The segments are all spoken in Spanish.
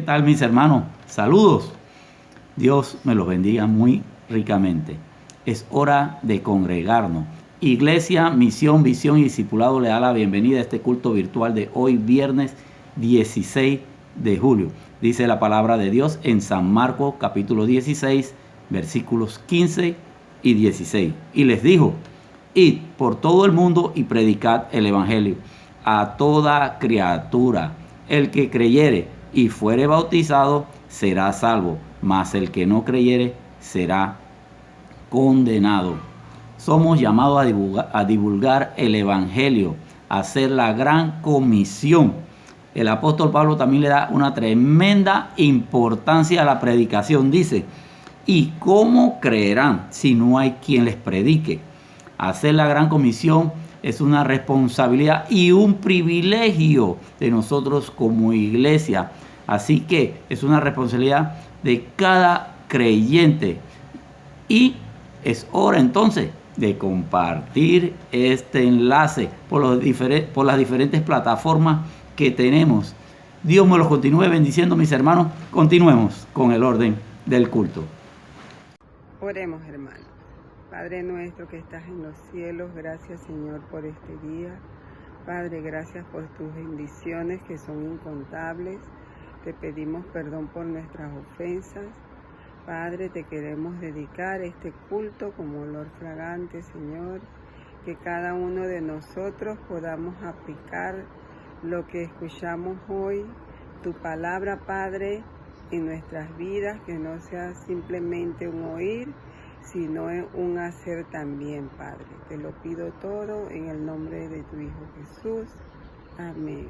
¿Qué tal, mis hermanos? Saludos. Dios me los bendiga muy ricamente. Es hora de congregarnos. Iglesia, Misión, Visión y Discipulado le da la bienvenida a este culto virtual de hoy, viernes 16 de julio. Dice la palabra de Dios en San Marcos, capítulo 16, versículos 15 y 16. Y les dijo: id por todo el mundo y predicad el evangelio a toda criatura. El que creyere y fuere bautizado será salvo, mas el que no creyere será condenado. Somos llamados a divulgar el evangelio, a hacer la gran comisión. El apóstol Pablo también le da una tremenda importancia a la predicación. Dice: ¿y cómo creerán si no hay quien les predique? Hacer la gran comisión es una responsabilidad y un privilegio de nosotros como iglesia. Así que es una responsabilidad de cada creyente. Y es hora entonces de compartir este enlace por las diferentes plataformas que tenemos. Dios me los continúe bendiciendo, mis hermanos. Continuemos con el orden del culto. Oremos, hermanos. Padre nuestro que estás en los cielos, gracias, Señor, por este día. Padre, gracias por tus bendiciones que son incontables. Te pedimos perdón por nuestras ofensas. Padre, te queremos dedicar este culto como olor fragante, Señor. Que cada uno de nosotros podamos aplicar lo que escuchamos hoy, tu palabra, Padre, en nuestras vidas, que no sea simplemente un oír, sino un hacer también, Padre. Te lo pido todo en el nombre de tu Hijo Jesús. Amén.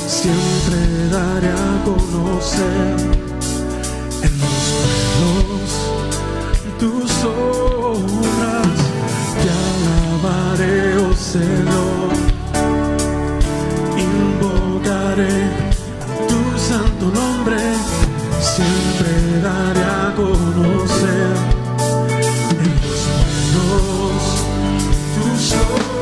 Siempre daré a conocer en los pueblos tus obras. Te alabaré, oh Señor, invocaré tu santo nombre. Siempre daré a conocer en los pueblos tus obras.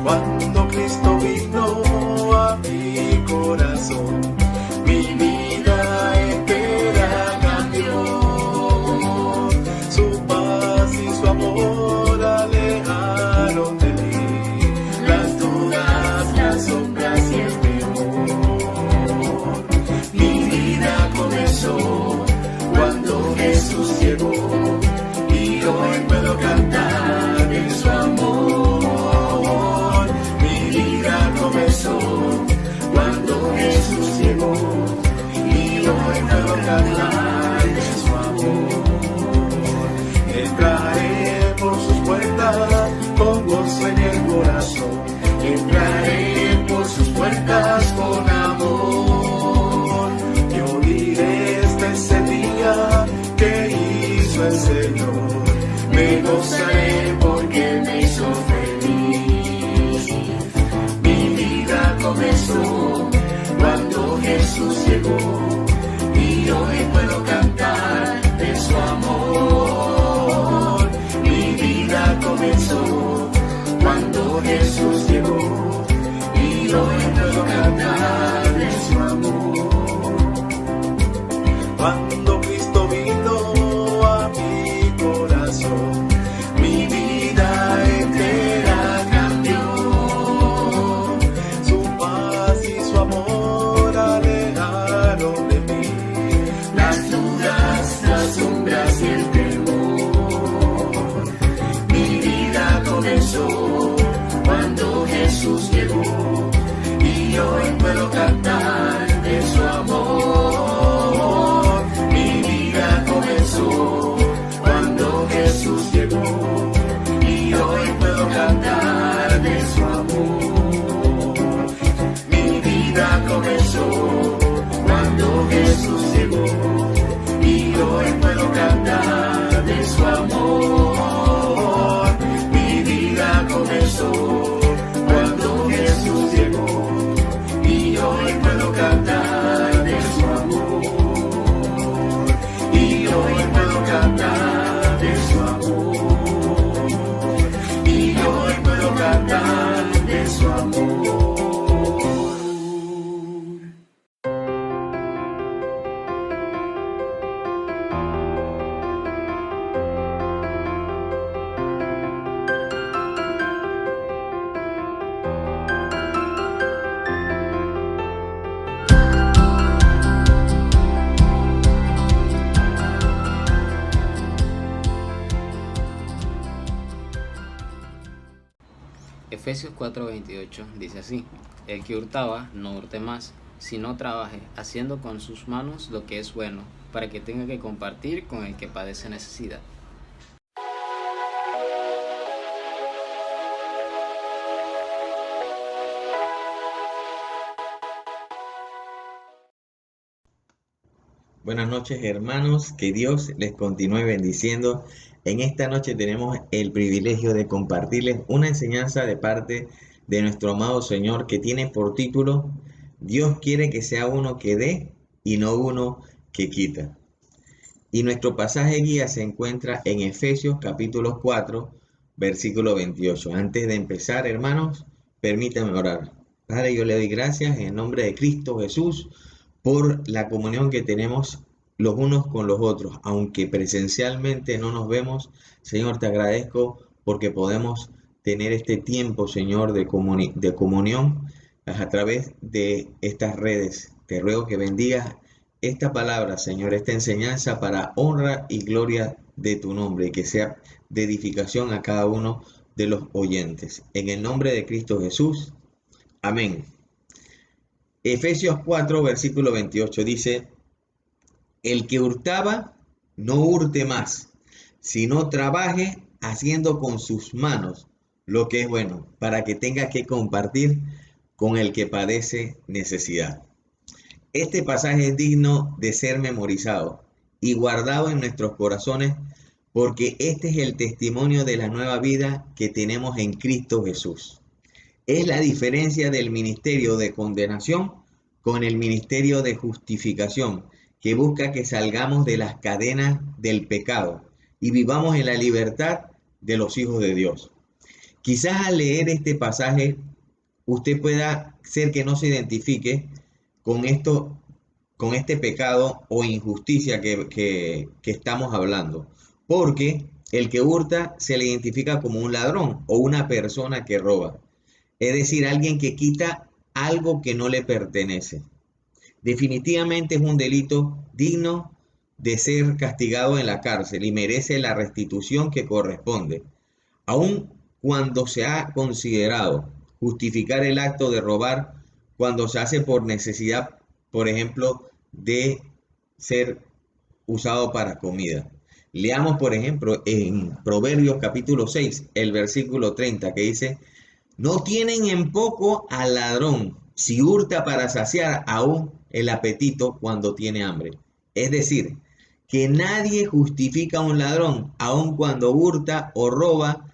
Cuando Cristo vino a mi corazón, mi vida entera cambió. Su paz y su amor alejaron de mí las dudas, las sombras y el temor. Mi vida comenzó cuando Jesús llegó y hoy puedo cantar en su amor. Cuando Jesús llegó y hoy puedo cantar de su amor. Entraré por sus puertas con gozo en el corazón. Entraré por sus puertas con amor. Yo diré este es el día que hizo el Señor. Me gozaré porque me hizo feliz. Comenzó cuando Jesús llegó y hoy puedo cantar de su amor. Mi vida comenzó cuando Jesús llegó y hoy puedo cantar de su amor. Cuando Cristo vino a mi corazón, mi vida entera cambió. Su amor alejaron de mí las dudas, las sombras y el temor. Mi vida comenzó cuando Jesús llegó y hoy puedo cantar de su amor. Mi vida comenzó cuando Jesús llegó y hoy puedo cantar de su amor. Comenzó cuando Jesús llegó y hoy puedo cantar de su amor. Mi vida comenzó cuando Jesús llegó y hoy puedo cantar de su amor. Y hoy puedo cantar de su amor. Y hoy puedo cantar de su amor. Efesios 4:28 dice así: el que hurtaba, no hurte más, sino trabaje, haciendo con sus manos lo que es bueno, para que tenga que compartir con el que padece necesidad. Buenas noches, hermanos, que Dios les continúe bendiciendo. En esta noche tenemos el privilegio de compartirles una enseñanza de parte de nuestro amado Señor que tiene por título: Dios quiere que sea uno que dé y no uno que quita. Y nuestro pasaje guía se encuentra en Efesios capítulo 4, versículo 28. Antes de empezar, hermanos, Permítame orar. Padre, yo le doy gracias en el nombre de Cristo Jesús por la comunión que tenemos los unos con los otros. Aunque presencialmente no nos vemos, Señor, te agradezco porque podemos tener este tiempo, Señor, de comunión a través de estas redes. Te ruego que bendigas esta palabra, Señor, esta enseñanza para honra y gloria de tu nombre y que sea de edificación a cada uno de los oyentes. En el nombre de Cristo Jesús. Amén. Efesios 4, versículo 28 dice: el que hurtaba, no hurte más, sino trabaje haciendo con sus manos lo que es bueno, para que tenga que compartir con el que padece necesidad. Este pasaje es digno de ser memorizado y guardado en nuestros corazones, porque este es el testimonio de la nueva vida que tenemos en Cristo Jesús. Es la diferencia del ministerio de condenación con el ministerio de justificación, que busca que salgamos de las cadenas del pecado y vivamos en la libertad de los hijos de Dios. Quizás al leer este pasaje usted pueda ser que no se identifique con este pecado o injusticia que estamos hablando, porque el que hurta se le identifica como un ladrón o una persona que roba, es decir, alguien que quita algo que no le pertenece. Definitivamente es un delito digno de ser castigado en la cárcel y merece la restitución que corresponde, aun cuando se ha considerado justificar el acto de robar cuando se hace por necesidad, por ejemplo, de ser usado para comida. Leamos, por ejemplo, en Proverbios capítulo 6, el versículo 30, que dice: no tienen en poco al ladrón, si hurta para saciar aún el apetito cuando tiene hambre. Es decir, que nadie justifica a un ladrón, aun cuando hurta o roba,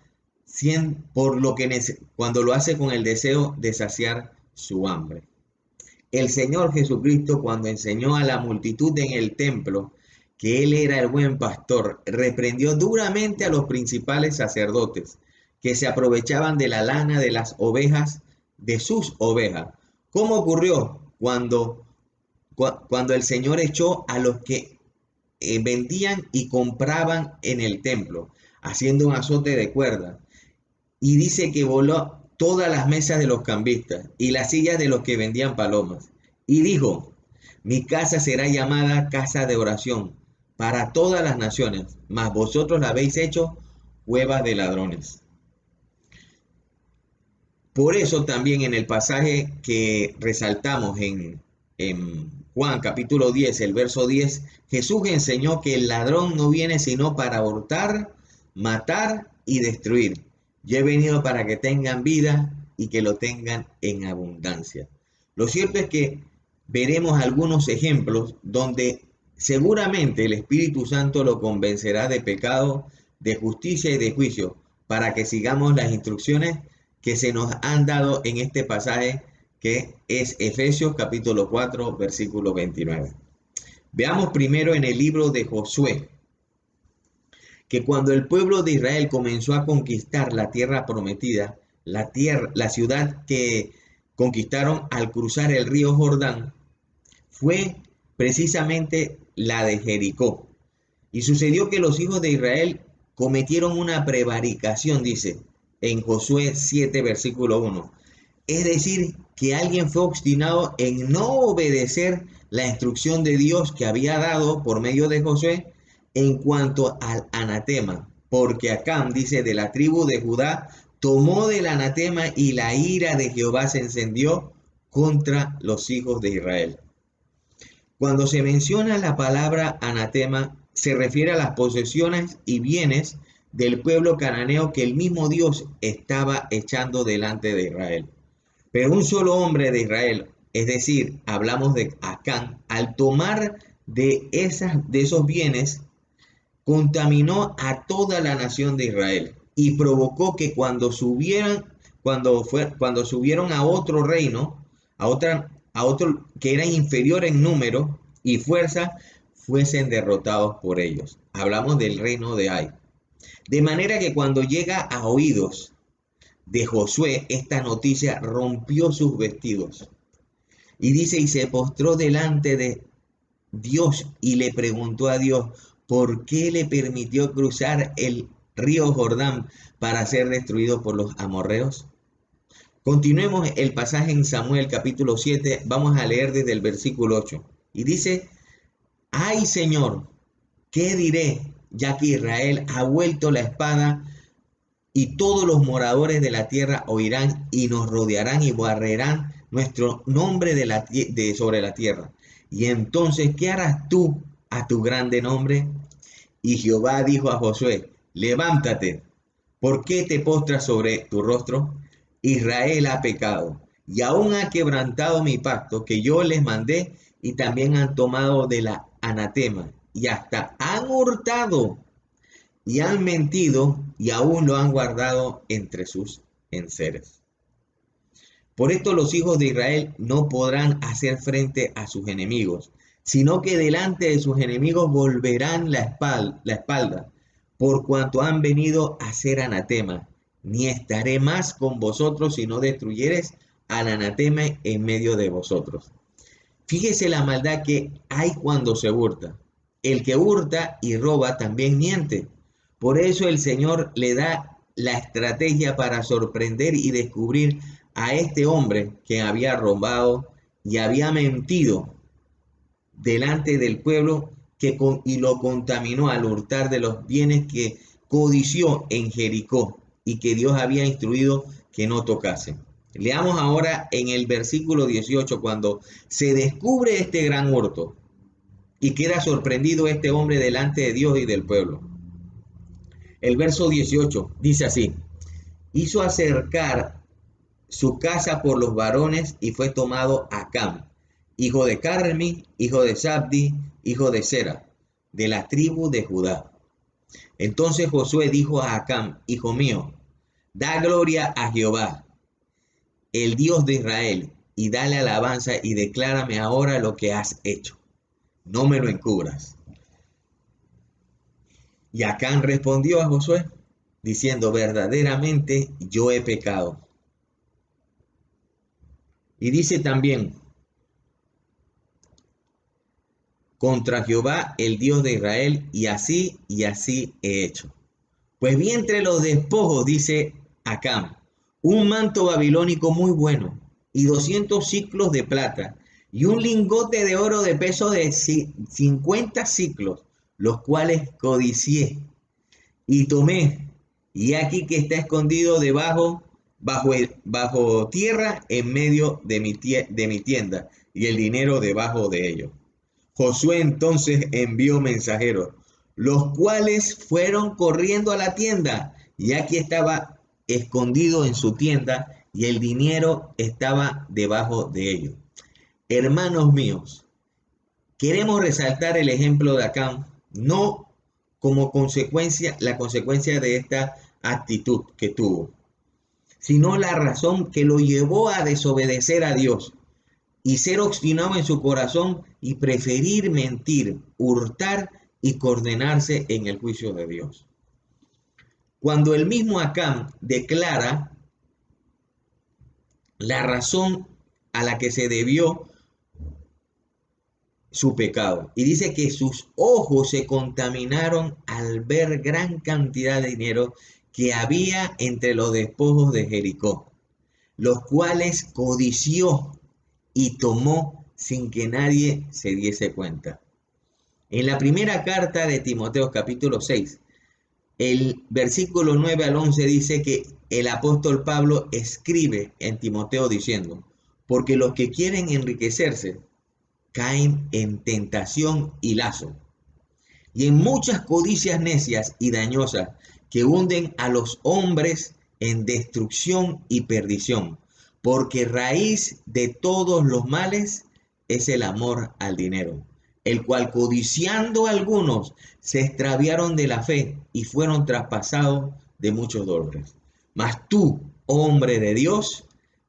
cuando lo hace con el deseo de saciar su hambre. El Señor Jesucristo, cuando enseñó a la multitud en el templo que Él era el buen pastor, reprendió duramente a los principales sacerdotes que se aprovechaban de la lana de las ovejas, de sus ovejas. ¿Cómo ocurrió cuando el Señor echó a los que vendían y compraban en el templo, haciendo un azote de cuerda? Y dice que voló todas las mesas de los cambistas y las sillas de los que vendían palomas. Y dijo: mi casa será llamada casa de oración para todas las naciones, mas vosotros la habéis hecho cueva de ladrones. Por eso también en el pasaje que resaltamos en Juan capítulo 10, el verso 10, Jesús enseñó que el ladrón no viene sino para hurtar, matar y destruir. Yo he venido para que tengan vida y que lo tengan en abundancia. Lo cierto es que veremos algunos ejemplos donde seguramente el Espíritu Santo lo convencerá de pecado, de justicia y de juicio, para que sigamos las instrucciones que se nos han dado en este pasaje, que es Efesios capítulo 4, versículo 29. Veamos primero en el libro de Josué, que cuando el pueblo de Israel comenzó a conquistar la tierra prometida, la ciudad que conquistaron al cruzar el río Jordán, fue precisamente la de Jericó. Y sucedió que los hijos de Israel cometieron una prevaricación, dice en Josué 7, versículo 1. Es decir, que alguien fue obstinado en no obedecer la instrucción de Dios que había dado por medio de Josué en cuanto al anatema, porque Acán, dice, de la tribu de Judá, tomó del anatema y la ira de Jehová se encendió contra los hijos de Israel. Cuando se menciona la palabra anatema, se refiere a las posesiones y bienes del pueblo cananeo que el mismo Dios estaba echando delante de Israel. Pero un solo hombre de Israel, es decir, hablamos de Acán, al tomar de esos bienes, contaminó a toda la nación de Israel y provocó que cuando subieron a otro reino, a otro que era inferior en número y fuerza, fuesen derrotados por ellos. Hablamos del reino de Ai. De manera que cuando llega a oídos de Josué esta noticia, rompió sus vestidos. Y dice, y se postró delante de Dios y le preguntó a Dios, ¿por qué le permitió cruzar el río Jordán para ser destruido por los amorreos? Continuemos el pasaje en Samuel capítulo 7, vamos a leer desde el versículo 8. Y dice, ay Señor, ¿qué diré? Ya que Israel ha vuelto la espada y todos los moradores de la tierra oirán y nos rodearán y barrerán nuestro nombre sobre la tierra. Y entonces, ¿qué harás tú a tu grande nombre? Y Jehová dijo a Josué, levántate, ¿por qué te postras sobre tu rostro? Israel ha pecado y aún ha quebrantado mi pacto que yo les mandé, y también han tomado de la anatema y hasta han hurtado y han mentido y aún lo han guardado entre sus enseres. Por esto los hijos de Israel no podrán hacer frente a sus enemigos, sino que delante de sus enemigos volverán la espalda, por cuanto han venido a ser anatema. Ni estaré más con vosotros si no destruyeres al anatema en medio de vosotros. Fíjese la maldad que hay cuando se hurta. El que hurta y roba también miente. Por eso el Señor le da la estrategia para sorprender y descubrir a este hombre que había robado y había mentido delante del pueblo y lo contaminó al hurtar de los bienes que codició en Jericó y que Dios había instruido que no tocasen. Leamos ahora en el versículo 18 cuando se descubre este gran hurto y queda sorprendido este hombre delante de Dios y del pueblo. El verso 18 dice así, hizo acercar su casa por los varones y fue tomado Acán, hijo de Carmi, hijo de Zabdi, hijo de Sera, de la tribu de Judá. Entonces Josué dijo a Acán, hijo mío, da gloria a Jehová, el Dios de Israel, y dale alabanza y declárame ahora lo que has hecho. No me lo encubras. Y Acán respondió a Josué, diciendo, verdaderamente yo he pecado. Y dice también, contra Jehová, el Dios de Israel, y así he hecho. Pues vi entre los despojos, dice Acán, un manto babilónico muy bueno, y 200 siclos de plata, y un lingote de oro de peso de 50 siclos, los cuales codicié, y tomé, y aquí que está escondido bajo tierra en medio de mi tienda, y el dinero debajo de ello. Josué entonces envió mensajeros, los cuales fueron corriendo a la tienda, y aquí estaba escondido en su tienda, y el dinero estaba debajo de ello. Hermanos míos, queremos resaltar el ejemplo de Acán, no como la consecuencia de esta actitud que tuvo, sino la razón que lo llevó a desobedecer a Dios y ser obstinado en su corazón y preferir mentir, hurtar y condenarse en el juicio de Dios. Cuando el mismo Acán declara la razón a la que se debió su pecado, y dice que sus ojos se contaminaron al ver gran cantidad de dinero que había entre los despojos de Jericó, los cuales codició y tomó sin que nadie se diese cuenta. En la primera carta de Timoteo capítulo 6, el versículo 9 al 11 dice que el apóstol Pablo escribe en Timoteo diciendo, porque los que quieren enriquecerse caen en tentación y lazo, y en muchas codicias necias y dañosas que hunden a los hombres en destrucción y perdición, porque raíz de todos los males es el amor al dinero, el cual codiciando algunos se extraviaron de la fe y fueron traspasados de muchos dolores. Mas tú, hombre de Dios,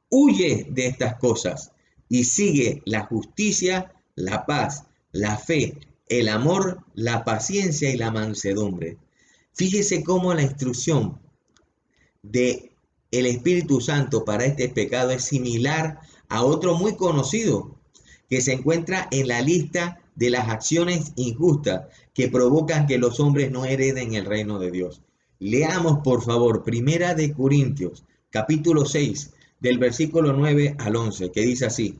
huye de estas cosas y sigue la justicia, la paz, la fe, el amor, la paciencia y la mansedumbre. Fíjese cómo la instrucción de el Espíritu Santo para este pecado es similar a otro muy conocido que se encuentra en la lista de las acciones injustas que provocan que los hombres no hereden el reino de Dios. Leamos por favor Primera de Corintios, capítulo 6, del versículo 9 al 11, que dice así: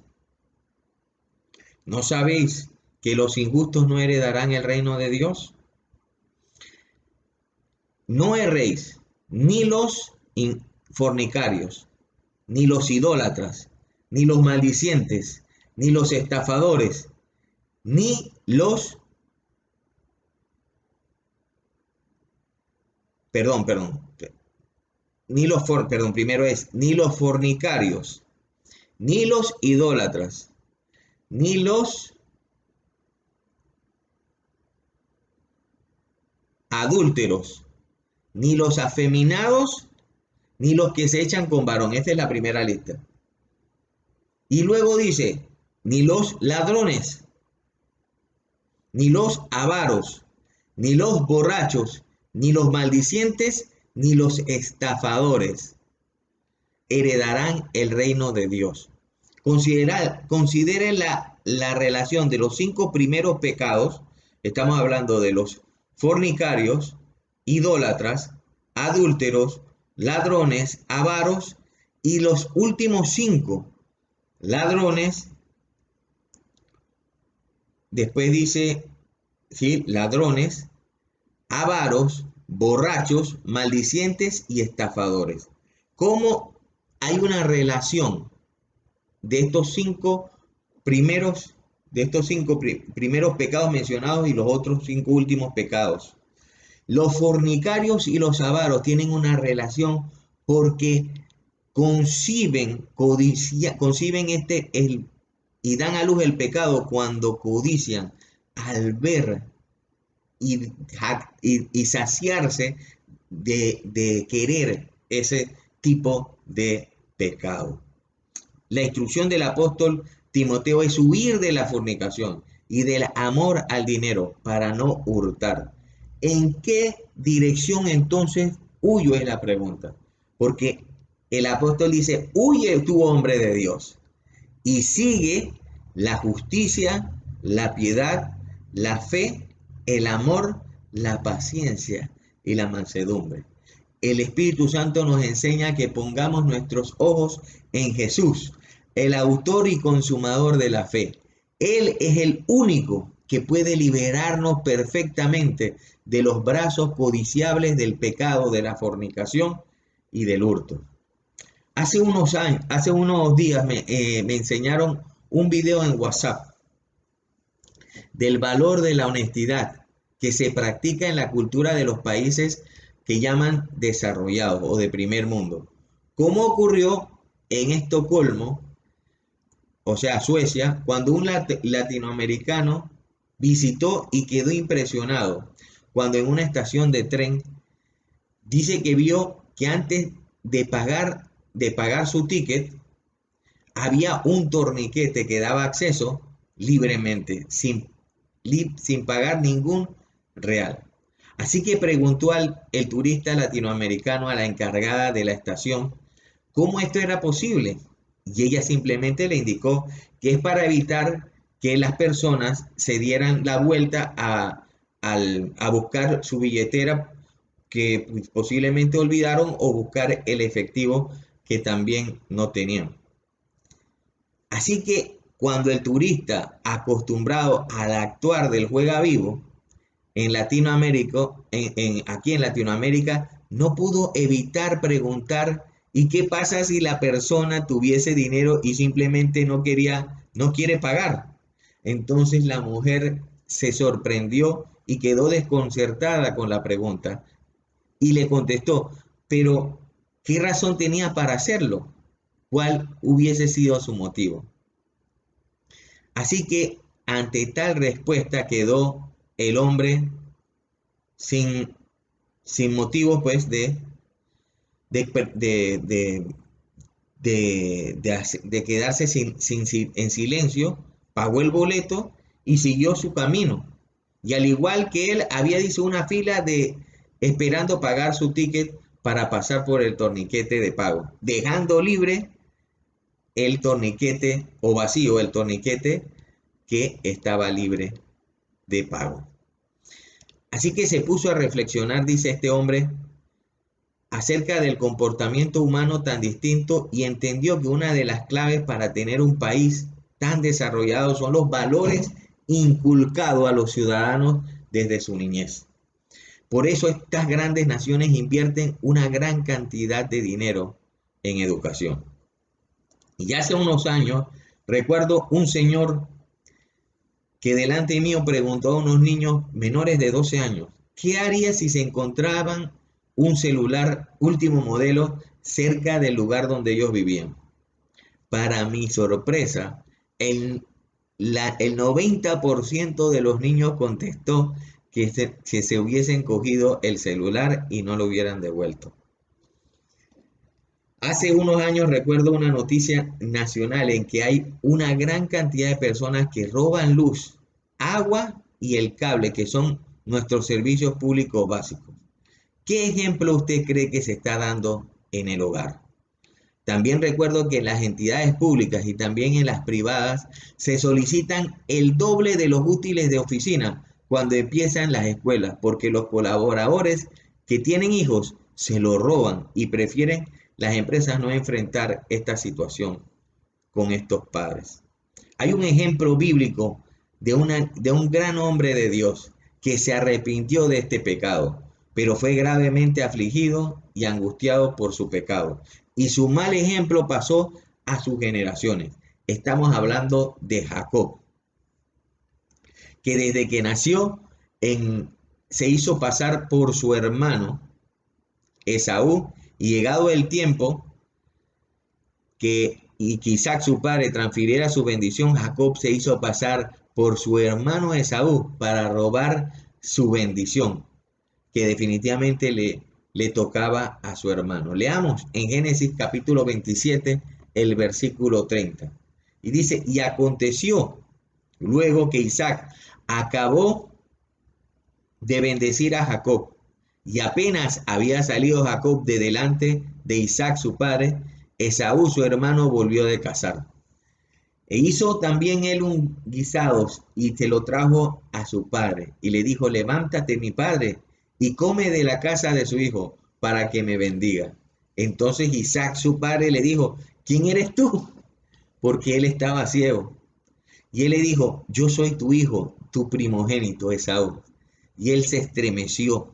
¿no sabéis que los injustos no heredarán el reino de Dios? No erréis, ni los fornicarios, ni los idólatras, ni los maldicientes, ni los estafadores, ni los... ni los fornicarios, ni los idólatras, ni los adúlteros, ni los afeminados, ni los que se echan con varón. Esta es la primera lista. Y luego dice, ni los ladrones, ni los avaros, ni los borrachos, ni los maldicientes, ni los estafadores heredarán el reino de Dios. Considere la relación de los 5 primeros pecados. Estamos hablando de los fornicarios, idólatras, adúlteros, ladrones, avaros, y los últimos 5, ladrones. Después dice, ¿sí?, ladrones, avaros, borrachos, maldicientes y estafadores. ¿Cómo hay una relación de estos 5 primeros, primeros pecados mencionados y los otros 5 últimos pecados? Los fornicarios y los avaros tienen una relación porque conciben y dan a luz el pecado cuando codician al ver y saciarse de querer ese tipo de pecado. La instrucción del apóstol Timoteo es huir de la fornicación y del amor al dinero para no hurtar. ¿En qué dirección entonces huyo? Es la pregunta. Porque el apóstol dice, huye tú, hombre de Dios, y sigue la justicia, la piedad, la fe, el amor, la paciencia y la mansedumbre. El Espíritu Santo nos enseña que pongamos nuestros ojos en Jesús, el autor y consumador de la fe. Él es el único que puede liberarnos perfectamente de los brazos codiciables del pecado, de la fornicación y del hurto. Hace unos días me enseñaron un video en WhatsApp del valor de la honestidad que se practica en la cultura de los países que llaman desarrollados o de primer mundo. ¿Cómo ocurrió en Estocolmo, o sea, Suecia, cuando un latinoamericano visitó y quedó impresionado cuando en una estación de tren dice que vio que antes de pagar su ticket había un torniquete que daba acceso libremente, sin pagar ningún real? Así que preguntó el turista latinoamericano a la encargada de la estación cómo esto era posible, y ella simplemente le indicó que es para evitar que las personas se dieran la vuelta a buscar su billetera que posiblemente olvidaron, o buscar el efectivo que también no tenían. Así que cuando el turista, acostumbrado al actuar del juega vivo en Latinoamérica, aquí en Latinoamérica, no pudo evitar preguntar: ¿y qué pasa si la persona tuviese dinero y simplemente no quiere pagar? Entonces la mujer se sorprendió y quedó desconcertada con la pregunta y le contestó: pero ¿qué razón tenía para hacerlo? ¿Cuál hubiese sido su motivo? Así que ante tal respuesta quedó el hombre sin motivos, pues, de quedarse en silencio. Pagó el boleto y siguió su camino. Y al igual que él, había, dice, una fila esperando pagar su ticket para pasar por el torniquete de pago, dejando libre el torniquete o vacío el torniquete que estaba libre de pago. Así que se puso a reflexionar, dice este hombre, acerca del comportamiento humano tan distinto y entendió que una de las claves para tener un país tan desarrollado son los valores inculcados a los ciudadanos desde su niñez. Por eso estas grandes naciones invierten una gran cantidad de dinero en educación. Y hace unos años recuerdo un señor que delante mío preguntó a unos niños menores de 12 años, ¿qué haría si se encontraban un celular último modelo cerca del lugar donde ellos vivían? Para mi sorpresa, el 90% de los niños contestó que se hubiesen cogido el celular y no lo hubieran devuelto. Hace unos años recuerdo una noticia nacional en que hay una gran cantidad de personas que roban luz, agua y el cable, que son nuestros servicios públicos básicos. ¿Qué ejemplo usted cree que se está dando en el hogar? También recuerdo que en las entidades públicas y también en las privadas se solicitan el doble de los útiles de oficina cuando empiezan las escuelas, porque los colaboradores que tienen hijos se lo roban y prefieren las empresas no enfrentar esta situación con estos padres. Hay un ejemplo bíblico de un gran hombre de Dios que se arrepintió de este pecado, pero fue gravemente afligido y angustiado por su pecado. Y su mal ejemplo pasó a sus generaciones. Estamos hablando de Jacob, que desde que nació se hizo pasar por su hermano Esaú, y llegado el tiempo que Isaac su padre transfiriera su bendición, Jacob se hizo pasar por su hermano Esaú para robar su bendición, que definitivamente le tocaba a su hermano. Leamos en Génesis capítulo 27, el versículo 30. Y dice, y aconteció luego que Isaac acabó de bendecir a Jacob, y apenas había salido Jacob de delante de Isaac su padre, Esaú su hermano volvió de cazar. E hizo también él un guisado y se lo trajo a su padre. Y le dijo, levántate mi padre y come de la casa de su hijo para que me bendiga. Entonces Isaac su padre le dijo, ¿quién eres tú? Porque él estaba ciego. Y él le dijo, yo soy tu hijo, tu primogénito Esaú. Y él se estremeció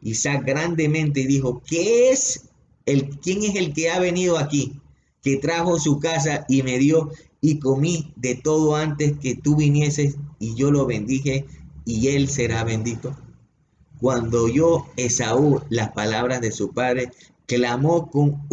Isaac grandemente y dijo, ¿quién es el que ha venido aquí, que trajo su casa y me dio y comí de todo antes que tú vinieses y yo lo bendije y él será bendito? Cuando oyó Esaú las palabras de su padre, clamó con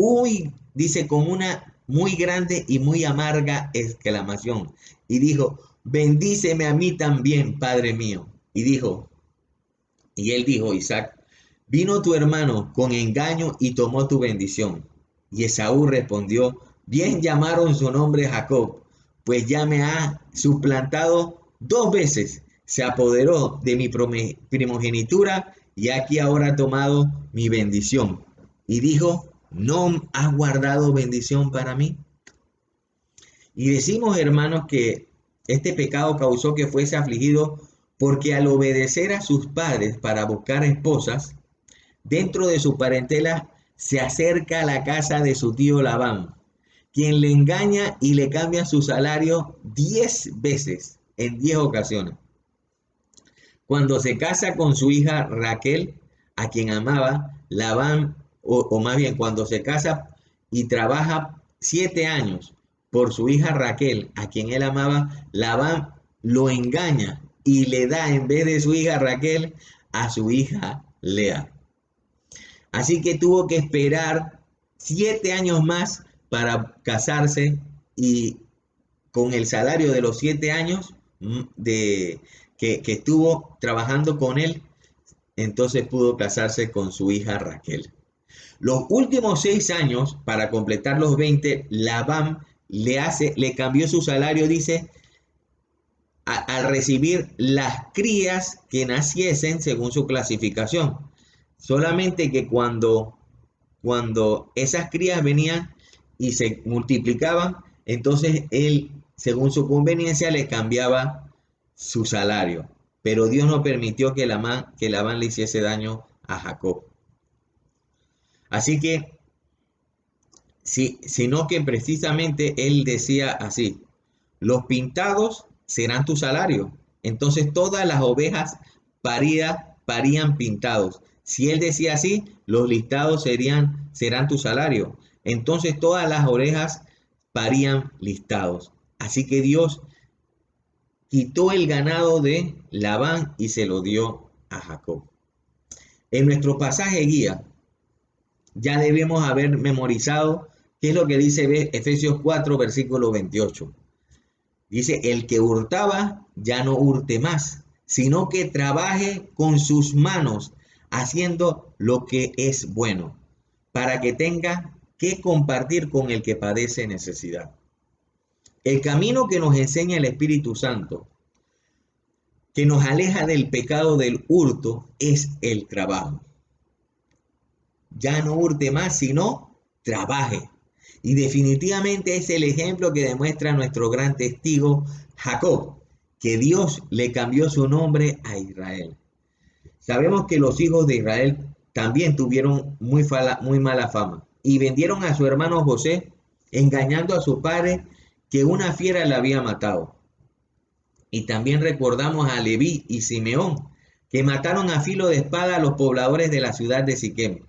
una muy grande y muy amarga exclamación y dijo, bendíceme a mí también, padre mío. Y él dijo, Isaac, vino tu hermano con engaño y tomó tu bendición. Y Esaú respondió, bien llamaron su nombre Jacob, pues ya me ha suplantado 2 veces. Se apoderó de mi primogenitura y aquí ahora ha tomado mi bendición. Y dijo, ¿no has guardado bendición para mí? Y decimos, hermanos, que este pecado causó que fuese afligido porque al obedecer a sus padres para buscar esposas, dentro de su parentela se acerca a la casa de su tío Labán, quien le engaña y le cambia su salario 10 veces, en 10 ocasiones. Cuando se casa con su hija Raquel, a quien amaba, Labán, o más bien cuando se casa y trabaja 7 años por su hija Raquel, a quien él amaba, Labán lo engaña y le da en vez de su hija Raquel a su hija Lea. Así que tuvo que esperar 7 años más para casarse y con el salario de los 7 años que estuvo trabajando con él, entonces pudo casarse con su hija Raquel. Los últimos 6 años, para completar los 20, Labán le cambió su salario, dice, al recibir las crías que naciesen según su clasificación. Solamente que cuando esas crías venían y se multiplicaban, entonces él, según su conveniencia, le cambiaba su salario. Pero Dios no permitió que Labán le hiciese daño a Jacob. Así que, sino que precisamente él decía así: los pintados serán tu salario. Entonces todas las ovejas parían pintados. Si él decía así, los listados serán tu salario. Entonces todas las ovejas parían listados. Así que Dios quitó el ganado de Labán y se lo dio a Jacob. En nuestro pasaje guía ya debemos haber memorizado qué es lo que dice Efesios 4, versículo 28. Dice: el que hurtaba ya no hurte más, sino que trabaje con sus manos, haciendo lo que es bueno, para que tenga que compartir con el que padece necesidad. El camino que nos enseña el Espíritu Santo, que nos aleja del pecado del hurto, es el trabajo. Ya no hurte más, sino trabaje. Y definitivamente es el ejemplo que demuestra nuestro gran testigo Jacob, que Dios le cambió su nombre a Israel. Sabemos que los hijos de Israel también tuvieron muy mala fama y vendieron a su hermano José, engañando a su padre que una fiera le había matado. Y también recordamos a Leví y Simeón, que mataron a filo de espada a los pobladores de la ciudad de Siquem,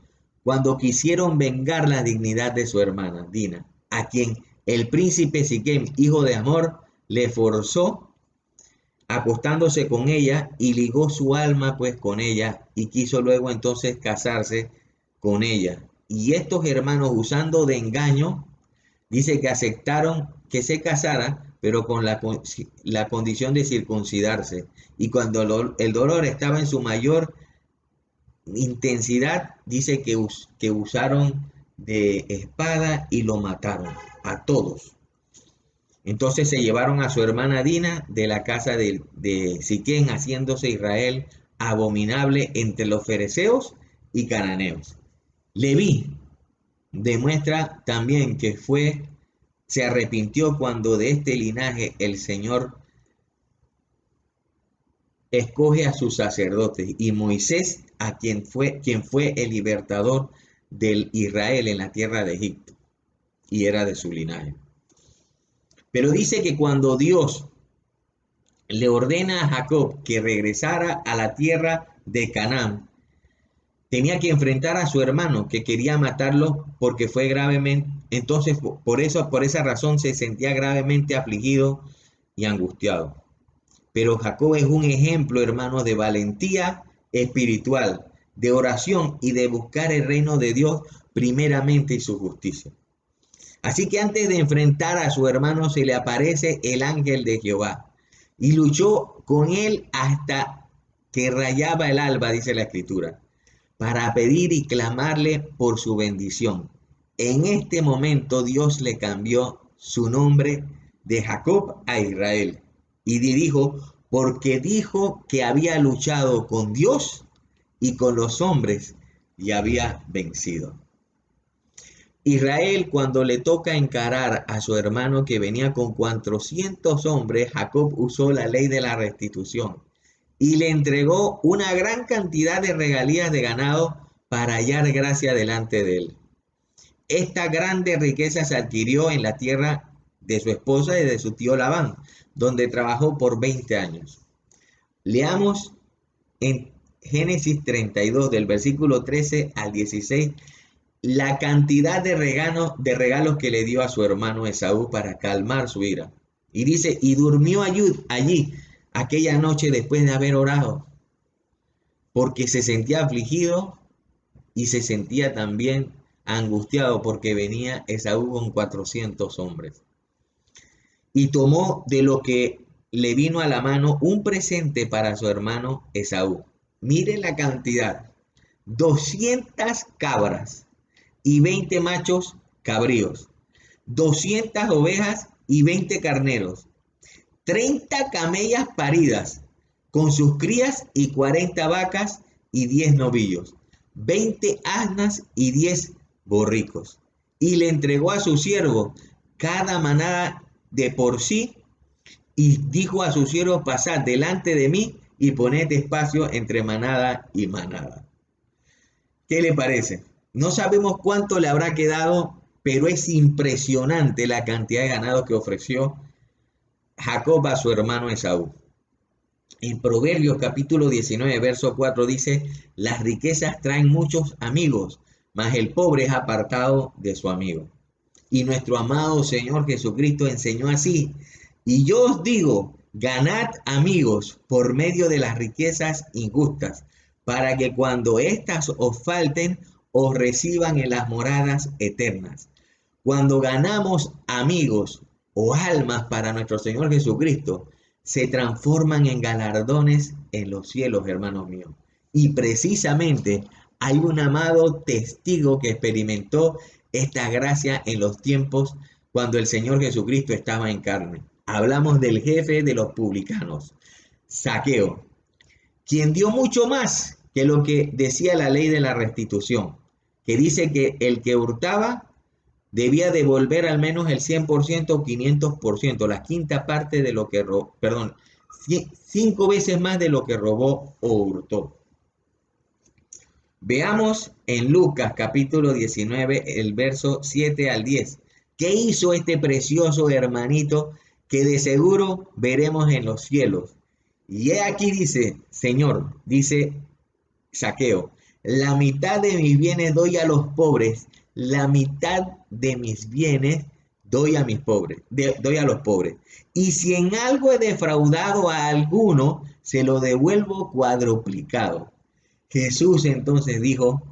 cuando quisieron vengar la dignidad de su hermana Dina, a quien el príncipe Siquem, hijo de Hamor, le forzó acostándose con ella y ligó su alma pues con ella, y quiso luego entonces casarse con ella. Y estos hermanos, usando de engaño, dice que aceptaron que se casara, pero con la condición de circuncidarse. Y cuando el dolor estaba en su mayor intensidad, dice que usaron de espada y lo mataron a todos. Entonces se llevaron a su hermana Dina de la casa de Siquem, haciéndose Israel abominable entre los fereceos y cananeos. Leví demuestra también que se arrepintió cuando de este linaje el Señor escoge a sus sacerdotes, y Moisés a quien fue el libertador del Israel en la tierra de Egipto, y era de su linaje. Pero dice que cuando Dios le ordena a Jacob que regresara a la tierra de Canaán, tenía que enfrentar a su hermano que quería matarlo porque fue gravemente, entonces por esa razón se sentía gravemente afligido y angustiado. Pero Jacob es un ejemplo, hermanos, de valentía espiritual, de oración y de buscar el reino de Dios primeramente y su justicia. Así que antes de enfrentar a su hermano se le aparece el ángel de Jehová y luchó con él hasta que rayaba el alba, dice la Escritura, para pedir y clamarle por su bendición. En este momento Dios le cambió su nombre de Jacob a Israel y dijo: porque dijo que había luchado con Dios y con los hombres y había vencido. Israel, cuando le toca encarar a su hermano que venía con 400 hombres, Jacob usó la ley de la restitución y le entregó una gran cantidad de regalías de ganado para hallar gracia delante de él. Esta grande riqueza se adquirió en la tierra de su esposa y de su tío Labán, donde trabajó por 20 años. Leamos en Génesis 32, del versículo 13 al 16, la cantidad de regalos que le dio a su hermano Esaú para calmar su ira. Y dice: y durmió allí aquella noche después de haber orado, porque se sentía afligido y se sentía también angustiado, porque venía Esaú con 400 hombres. Y tomó de lo que le vino a la mano un presente para su hermano Esaú. Miren la cantidad: 200 cabras y 20 machos cabríos, 200 ovejas y 20 carneros, 30 camellas paridas con sus crías y 40 vacas y 10 novillos, 20 asnas y 10 borricos. Y le entregó a su siervo cada manada de por sí, y dijo a sus siervos: pasad delante de mí y poned espacio entre manada y manada. ¿Qué le parece? No sabemos cuánto le habrá quedado, pero es impresionante la cantidad de ganado que ofreció Jacob a su hermano Esaú. En Proverbios capítulo 19, verso 4 dice: las riquezas traen muchos amigos, mas el pobre es apartado de su amigo. Y nuestro amado Señor Jesucristo enseñó así: y yo os digo, ganad amigos por medio de las riquezas injustas, para que cuando éstas os falten, os reciban en las moradas eternas. Cuando ganamos amigos o almas para nuestro Señor Jesucristo, se transforman en galardones en los cielos, hermanos míos. Y precisamente hay un amado testigo que experimentó esta gracia en los tiempos cuando el Señor Jesucristo estaba en carne. Hablamos del jefe de los publicanos, Zaqueo, quien dio mucho más que lo que decía la ley de la restitución, que dice que el que hurtaba debía devolver al menos el 100% o 500%, la quinta parte de lo que robó, 5 veces más de lo que robó o hurtó. Veamos en Lucas capítulo 19, el verso 7 al 10. ¿Qué hizo este precioso hermanito que de seguro veremos en los cielos? Y he aquí dice: Señor, dice Zaqueo, la mitad de mis bienes doy a los pobres, la mitad de mis bienes doy a mis pobres, doy a los pobres. Y si en algo he defraudado a alguno, se lo devuelvo cuadruplicado. Jesús entonces dijo: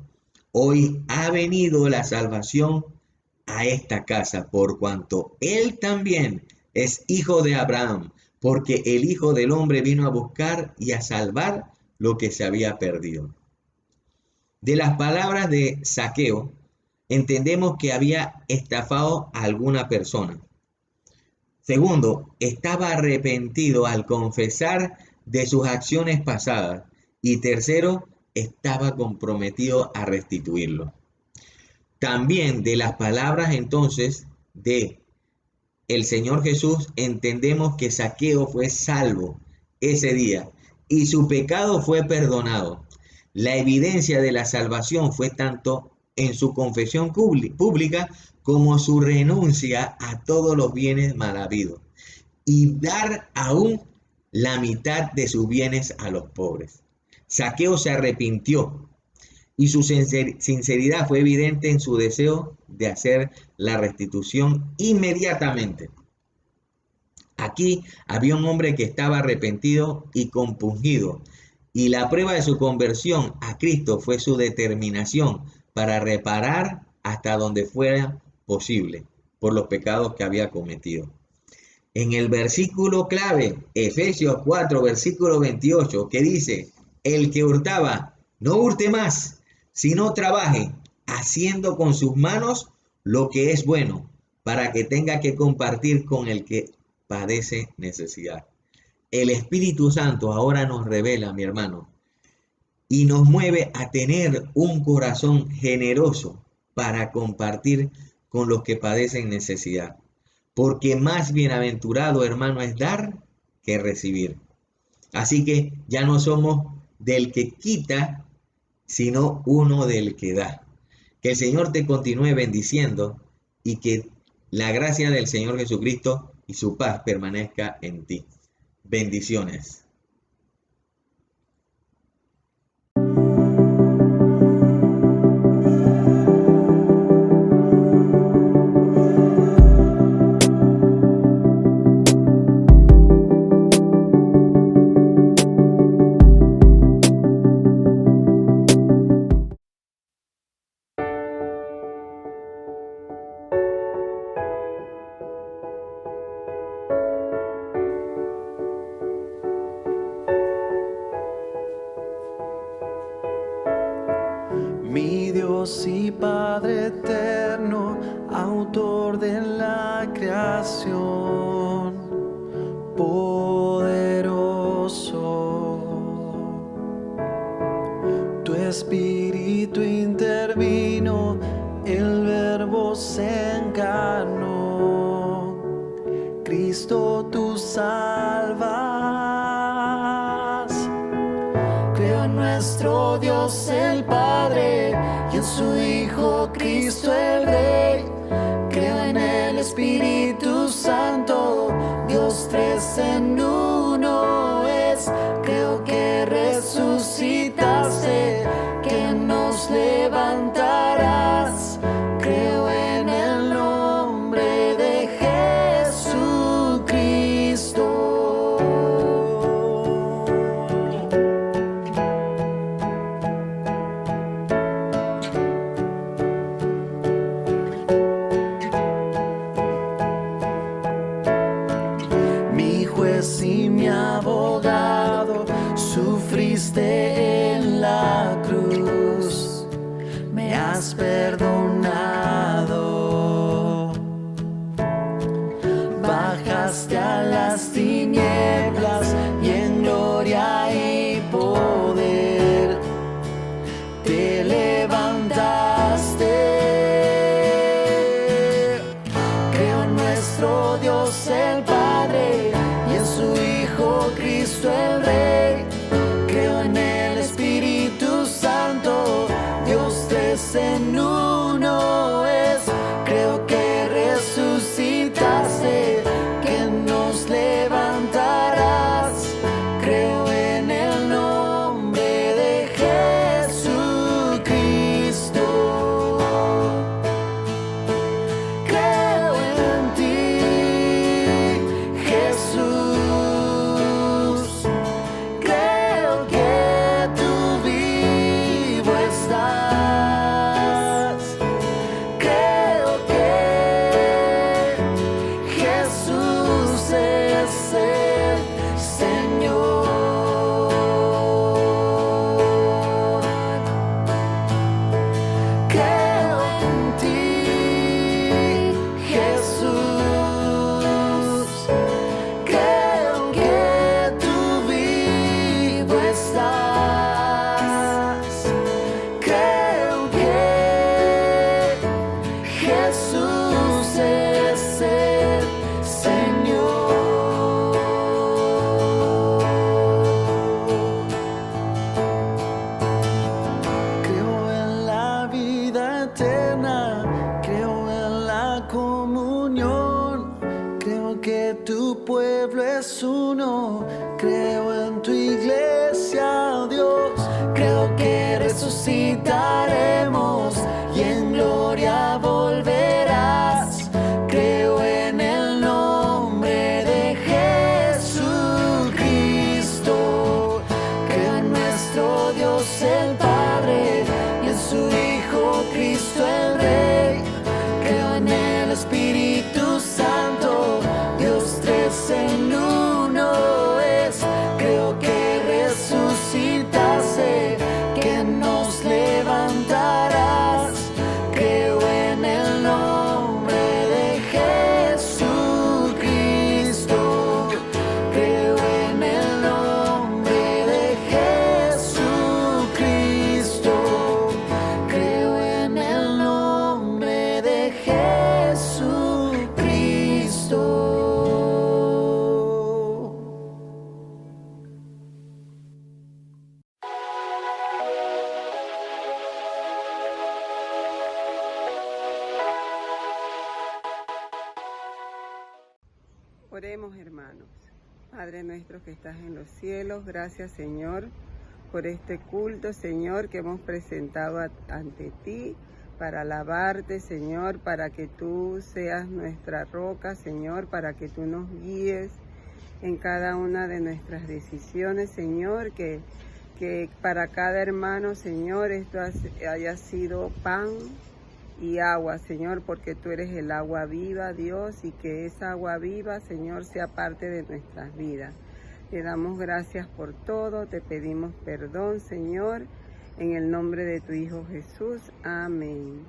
hoy ha venido la salvación a esta casa, por cuanto él también es hijo de Abraham, porque el Hijo del Hombre vino a buscar y a salvar lo que se había perdido. De las palabras de Zaqueo, entendemos que había estafado a alguna persona. Segundo, estaba arrepentido al confesar de sus acciones pasadas. Y tercero, estaba comprometido a restituirlo. También de las palabras entonces de el Señor Jesús entendemos que Zaqueo fue salvo ese día y su pecado fue perdonado. La evidencia de la salvación fue tanto en su confesión pública como su renuncia a todos los bienes mal habidos y dar aún la mitad de sus bienes a los pobres. Zaqueo se arrepintió y su sinceridad fue evidente en su deseo de hacer la restitución inmediatamente. Aquí había un hombre que estaba arrepentido y compungido, y la prueba de su conversión a Cristo fue su determinación para reparar hasta donde fuera posible por los pecados que había cometido. En el versículo clave, Efesios 4, versículo 28, que dice: el que hurtaba, no hurte más, sino trabaje, haciendo con sus manos lo que es bueno, para que tenga que compartir con el que padece necesidad. El Espíritu Santo ahora nos revela, mi hermano, y nos mueve a tener un corazón generoso para compartir con los que padecen necesidad. Porque más bienaventurado, hermano, es dar que recibir. Así que ya no somos del que quita, sino uno del que da. Que el Señor te continúe bendiciendo y que la gracia del Señor Jesucristo y su paz permanezca en ti. Bendiciones. Mi Dios y Padre eterno, autor de la creación, poderoso, tu Espíritu se encarnó. Cristo, tú salvas. Creo en nuestro Dios el Padre y en su Hijo Cristo el Rey. Creo en el Espíritu Santo, Dios tres en uno es. Creo que resucitaste, que nos levantarás. Creo en el nombre de Jesucristo. Mi juez y mi abogado, sufriste en la cruz, me has perdonado. Bajaste a las tinieblas y en gloria y poder te levantaste. Creo en nuestro Dios el Padre y en su Hijo Cristo el Rey. Creo en el Espíritu Santo, Dios tres en uno es. Creo que resucitaste, que nos levantarás. Creo en el nombre de Jesucristo. Creo en ti, Jesús. Creo que tú vivo estás. Creo que Jesús es el Señor. Creo en ti, Jesús. Creo que tú vivo estás. Creo que Jesús es el Señor. Creo en la vida eterna, creo en la comunión, creo que tu pueblo es uno, creo en tu iglesia, Dios, creo que resucitaremos y en gloria volverás. Creo en el nombre de Jesucristo. Creo en nuestro Dios el Padre y en su Hijo Cristo el Rey. Creo en el Espíritu Santo, Dios tres en uno es. Creo que resucitaste, que nos levantarás. Creo en el nombre de Jesucristo. Creo en el nombre de Jesucristo. Creo en el nombre de Jesucristo. Oremos, hermanos. Padre nuestro que estás en los cielos, gracias, Señor, por este culto, Señor, que hemos presentado ante ti para alabarte, Señor, para que tú seas nuestra roca, Señor, para que tú nos guíes en cada una de nuestras decisiones, Señor, que para cada hermano, Señor, esto haya sido pan y agua, Señor, porque tú eres el agua viva, Dios, y que esa agua viva, Señor, sea parte de nuestras vidas. Te damos gracias por todo, te pedimos perdón, Señor, en el nombre de tu Hijo Jesús. Amén.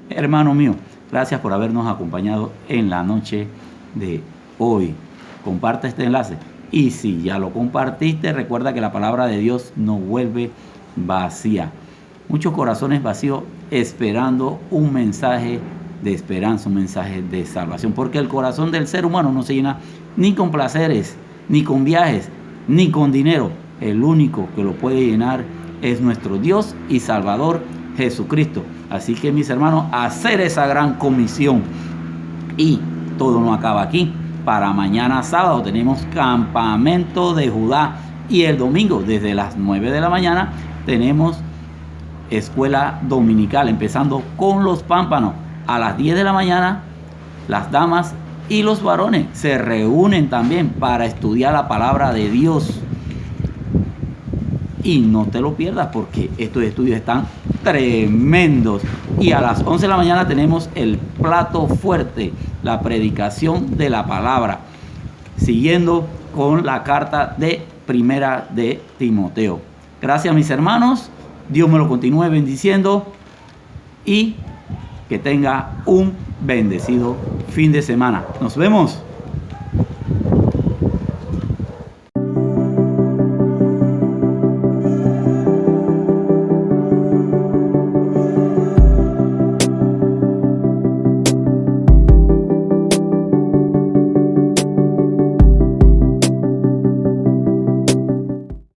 Hermano mío, gracias por habernos acompañado en la noche de hoy. Comparte este enlace y si ya lo compartiste, recuerda que la palabra de Dios no vuelve vacía. muchos corazones vacíos esperando un mensaje de esperanza, un mensaje de salvación, porque el corazón del ser humano no se llena ni con placeres, ni con viajes, ni con dinero. El único que lo puede llenar es nuestro Dios y Salvador Jesucristo. Así que, mis hermanos, hacer esa gran comisión. Y todo no acaba aquí. Para mañana sábado tenemos campamento de Judá, y el domingo desde las 9 de la mañana tenemos escuela dominical, empezando con los pámpanos. A las 10 de la mañana las damas y los varones se reúnen también para estudiar la palabra de Dios. Y no te lo pierdas, porque estos estudios están tremendos. Y a las 11 de la mañana tenemos el plato fuerte, la predicación de la palabra, siguiendo con la carta de Primera de Timoteo. Gracias, mis hermanos. Dios me lo continúe bendiciendo y que tenga un bendecido fin de semana. Nos vemos.